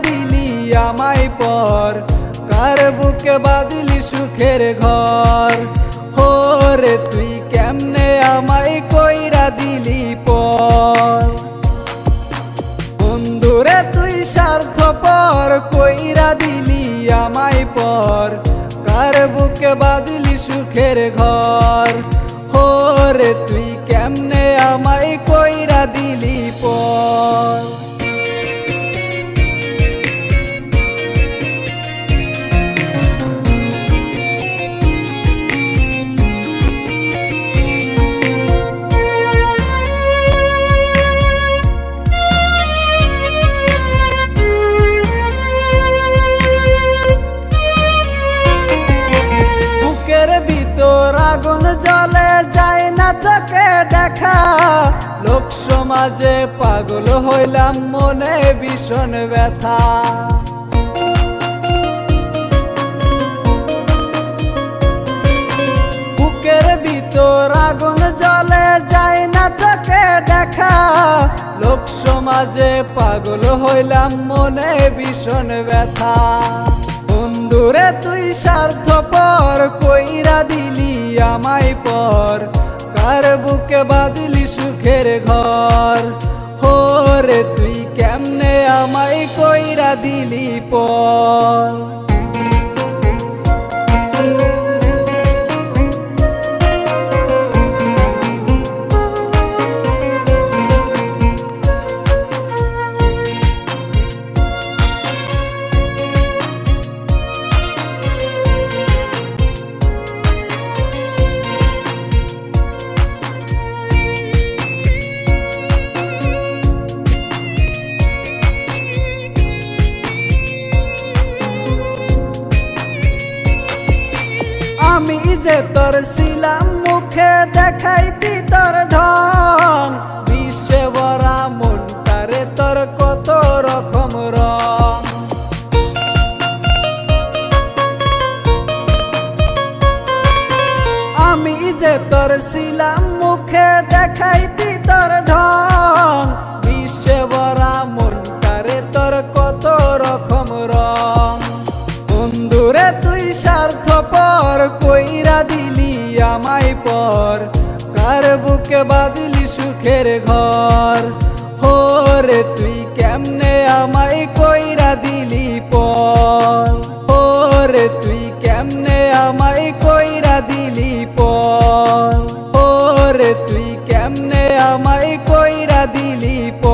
দিলি আমায় পর, কার বুকে বাঁধলি সুখের ঘর। হোরে তুই কেমনে আমায় কইরা দিলি পর। বন্ধুরে তুই স্বার্থপর, কইরা দিলি আমায় পর, কার বুকে বাঁধলি সুখের ঘর। হোরে তুই কেমনে আমায় কইরা দিলি পর। আগুন জ্বলে যায় না চোখে দেখা, লোক সমাজে পাগল হইলাম মনে ভীষণ ব্যথা। বুকের ভিতর আগুন জ্বলে যায় না চোখে দেখা, লোক সমাজে পাগল হইলাম মনে ভীষণ ব্যথা। বন্ধুরে তুই স্বার্থপর, কইরা দিলি আমায় পর, কার বুকে বাঁধলি সুখের ঘর। হোরে তুই কেমনে আমায় কইরা দিলি পর। আমি যে তোর ছিলাম মুখে দেখাইতি তোর ঢং, বিশ্বে ভরা মনটারে তোর কত রকম রং। আমি যে তোর ছিলাম মুখে দেখাইতি তোর ঢং, বিশ্বে ভরা মনটারে তোর কত রকম রং। বন্ধুরে তুই স্বার্থপর, কইরা দিলি আমায় পর, কার বুকে বাঁধলি সুখের ঘর। হোরে তুই কেমনে আমায় কইরা দিলি পর। হোরে তুই কেমনে আমায় কইরা দিলি পর। হোরে তুই কেমনে আমায় কইরা দিলি পর।